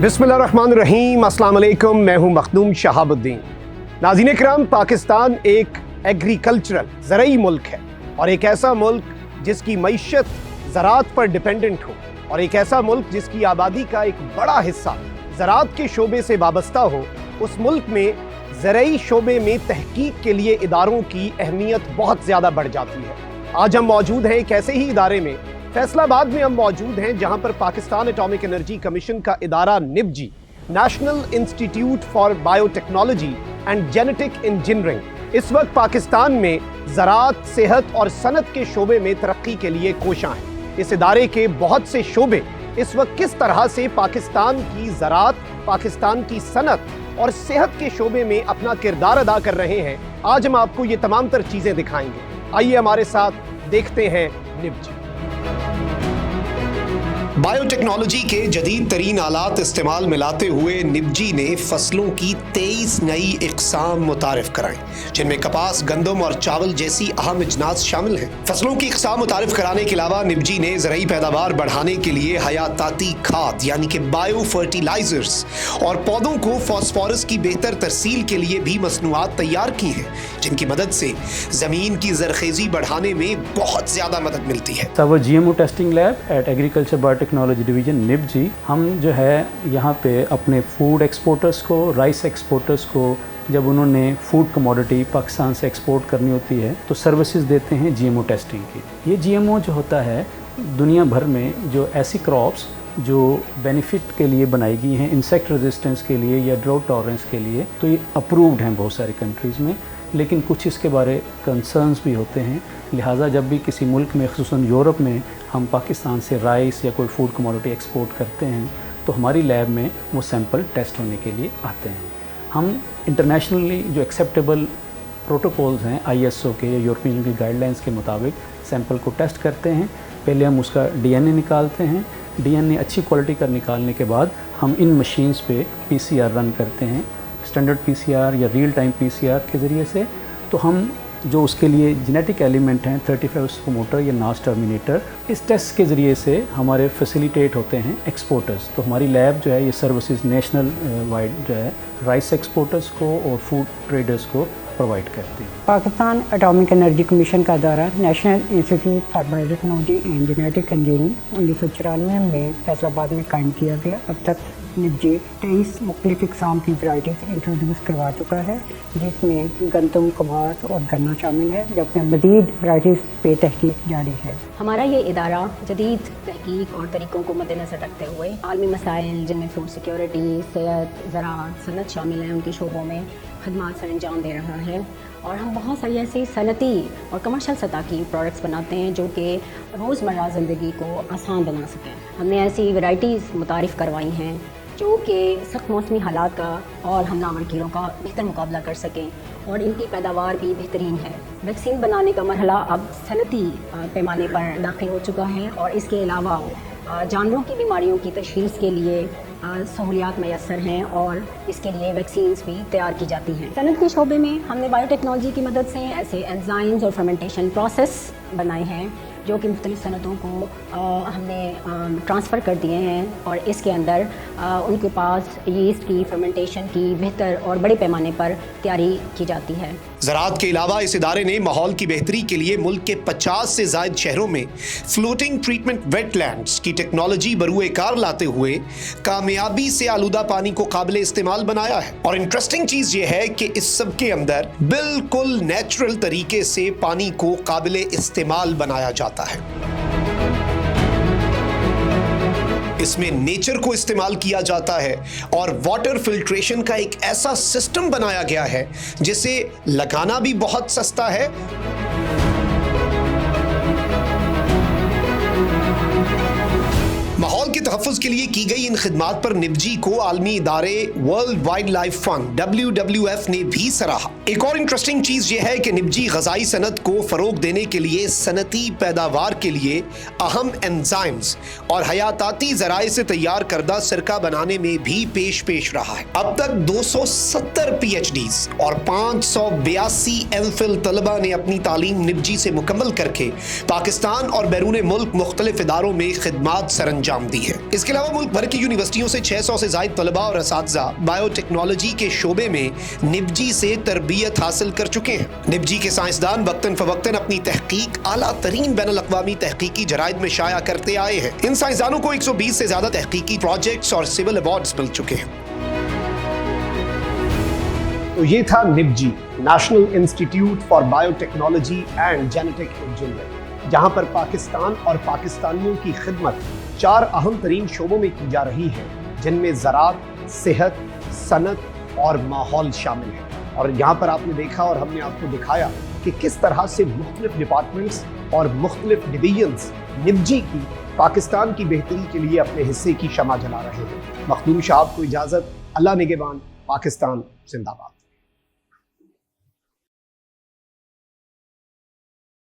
बिस्मिल्लाहिर्रहमानिर्रहीम, अस्सलाम वालेकुम। मैं हूं मखदूम शहाबुद्दीन। नाज़रीन किराम, पाकिस्तान एक एग्रीकल्चरल ज़रई मुल्क है और एक ऐसा मुल्क जिसकी मईशत ज़राअत पर डिपेंडेंट हो और एक ऐसा मुल्क जिसकी आबादी का एक बड़ा हिस्सा ज़राअत के शोबे से वाबस्ता हो। उस मुल्क में ज़रई शोबे में तहकीक के लिए इदारों की अहमियत बहुत ज़्यादा बढ़ जाती है। आज हम मौजूद हैं एक ऐसे ही इदारे में, फैसलाबाद में हम मौजूद हैं, जहां पर पाकिस्तान एटॉमिक एनर्जी कमीशन का इदारा NIBGE, national institute for biotechnology and genetic engineering, इस वक्त पाकिस्तान में ज़राअत, सेहत और सनत के शोबे में तरक्की के लिए कोशां है। इस इदारे के बहुत से शोबे इस वक्त किस तरह से पाकिस्तान की ज़राअत, पाकिस्तान की सनत और सेहत के शोबे में अपना किरदार अदा कर रहे हैं, आज हम आपको ये तमाम तर चीज़ें दिखाएंगे। आइए हमारे साथ देखते हैं निबजी। बायोटेक्नोलॉजी के जदीद तरीन आलात इस्तेमाल में लाते हुए निबजी ने फसलों की 23 नई इक़साम मुतारिफ कराई, जिनमें कपास, गंदम और चावल जैसी अहम अजनास शामिल हैं। फसलों की इक़साम मुतारिफ कराने के अलावा निबजी ने ज़रई पैदावार बढ़ाने के लिए हयाताती खाद यानी कि बायो फर्टिलाइजर्स और पौधों को फॉस्फोरस की बेहतर तरसील के लिए भी मसनूआत तैयार की हैं, जिनकी मदद से ज़मीन की ज़रखेज़ी बढ़ाने में बहुत ज़्यादा मदद मिलती है। Our GMO testing lab at agriculture biotechnology division NIBGE, हम जो है यहाँ पे अपने फूड एक्सपोर्टर्स को, राइस एक्सपोर्टर्स को, जब उन्होंने फूड कमोडिटी पाकिस्तान से एक्सपोर्ट करनी होती है तो सर्विसेज देते हैं GMO टेस्टिंग की। ये GMO जो होता है दुनिया भर में जो ऐसी क्रॉप्स जो बेनिफिट के लिए बनाई गई हैं, इंसेक्ट रेजिस्टेंस के लिए या ड्राउट टॉलरेंस के लिए, तो ये अप्रूव्ड हैं बहुत सारी कंट्रीज़ में, लेकिन कुछ इसके बारे कंसर्न्स भी होते हैं। लिहाजा जब भी किसी मुल्क में, ख़ुसूसन यूरोप में, हम पाकिस्तान से राइस या कोई फूड कमोडिटी एक्सपोर्ट करते हैं तो हमारी लैब में वो सैंपल टेस्ट होने के लिए आते हैं। हम इंटरनेशनली जो एक्सेप्टेबल प्रोटोकॉल्स हैं ISO के या यूरोपियन की गाइडलाइंस के मुताबिक सैंपल को टेस्ट करते हैं। पहले हम उसका DNA निकालते हैं। DNA अच्छी क्वालिटी का निकालने के बाद हम इन मशीन्स पे PCR रन करते हैं, स्टैंडर्ड PCR या रियल टाइम PCR के ज़रिए से। तो हम जो उसके लिए जेनेटिक एलिमेंट हैं 35 प्रोमोटर या नास टर्मिनेटर, इस टेस्ट के ज़रिए से हमारे फैसिलिटेट होते हैं एक्सपोर्टर्स। तो हमारी लैब जो है ये सर्विसेज नेशनल वाइड जो है राइस एक्सपोर्टर्स को और फूड ट्रेडर्स को प्रोवाइड करती है। पाकिस्तान एटॉमिक एनर्जी कमीशन का इदारा national institute for biotechnology and genetic engineering 1994 में फैसलाबाद में कायम किया गया। अब तक निबजी 23 मुख्तलिफ इक़साम की वैराइटीज़ इंट्रोड्यूस करवा चुका है, जिसमें गंदम, कपास और गन्ना शामिल है, जबकि मज़ीद वैराइटीज़ पे तहकीक जारी है। हमारा ये इदारा जदीद तहकीक और तरीक़ों को मद्देनज़र रखते हुए आलमी मसाइल जिनमें फूड सिक्योरिटी, सेहत, ज़राअत, सनत शामिल हैं, उनके शोबों में खदमात सर अंजाम दे रहा है। और हम बहुत सारी ऐसी सनती और कमर्शल सतह की प्रोडक्ट्स बनाते हैं जो कि रोज़मर्रा ज़िंदगी को आसान बना सकें। हमने ऐसी वैराइटीज़ मुतारिफ़ करवाई हैं जो कि सख्त मौसमी हालात का और हमलावर कीड़ों का बेहतर मुकाबला कर सकें, और इनकी पैदावार भी बेहतरीन है। वैक्सीन बनाने का मरहला अब सनती पैमाने पर दाखिल हो चुका है, और इसके अलावा जानवरों की बीमारियों की तशख़ीस के लिए सहूलियात मैसर हैं और इसके लिए वैक्सीन्स भी तैयार की जाती हैं। सनत के शोबे में हमने बायोटेक्नोलॉजी की मदद से ऐसे एंजाइम्स और फर्मेंटेशन प्रोसेस बनाए हैं जो कि मुख्तलिफ़ सनतों को हमने ट्रांसफ़र कर दिए हैं, और इसके अंदर उनके पास यीस्ट की फर्मेंटेशन की बेहतर और बड़े पैमाने पर तैयारी की जाती है। ज़राअत के अलावा इस इदारे ने माहौल की बेहतरी के लिए मुल्क के 50 से ज़ायद शहरों में फ्लोटिंग ट्रीटमेंट वेटलैंड्स की टेक्नोलॉजी बरूए कार लाते हुए कामयाबी से आलूदा पानी को काबिले इस्तेमाल बनाया है। और इंटरेस्टिंग चीज़ ये है कि इस सब के अंदर बिल्कुल नेचुरल तरीके से पानी को काबिले इस्तेमाल बनाया जाता है। इसमें नेचर को इस्तेमाल किया जाता है और वाटर फिल्ट्रेशन का एक ऐसा सिस्टम बनाया गया है जिसे लगाना भी बहुत सस्ता है। माहौल के तहफ़्फ़ुज़ के लिए की गई इन खिदमात पर निबजी को आलमी इदारे world wild life fund WWF ने भी सराहा। एक और इंटरेस्टिंग चीज़ ये है कि निबजी ग़ज़ाई सनत को फ़रोग़ देने के लिए सनती पैदावार के लिए अहम एंजाइम्स और हयाताती ज़राए से तैयार करदा सिरका बनाने में भी पेश रहा है। अब तक 270 PhDs और 582 MPhil तलबा ने अपनी तालीम निबजी से मुकम्मल करके पाकिस्तान और बैरून मुल्क मुख्तलिफ इदारों में खिदमात सरंजाम दी रही है। इसके अलावा मुल्क भर की यूनिवर्सिटियों से 600 से ज़ायद तलबा और असातिज़ा बायोटेक्नोलॉजी के शोबे में निबजी से तरबियत हासिल कर चुके हैं। निबजी के साइंसदान वक्तन फवक्तन अपनी तहकीक आला तरीन बैनुल अक़वामी तहकीकी जराइद में शाया करते आए हैं। इन साइंसदानों को 120 से ज़्यादा तहकीकी प्रोजेक्ट्स और सिविल अवार्ड्स मिल चुके हैं। तो ये था NIBGE, national institute for biotechnology and genetic engineering, जहां पर पाकिस्तान और पाकिस्तानियों की खिदमत 4 अहम तरीन शोबों में की जा रही है, जिनमें ज़राअत, सेहत, सनत और माहौल शामिल है। और यहाँ पर आपने देखा और हमने आपको दिखाया कि किस तरह से मुख्तलिफ डिपार्टमेंट्स और मुख्तलिफ डिवीजन्स निबजी की पाकिस्तान की बेहतरी के लिए अपने हिस्से की शमा जला रहे हैं। मखदूम शहाब को इजाज़त, अल्लाह निगहबान, पाकिस्तान जिंदाबाद।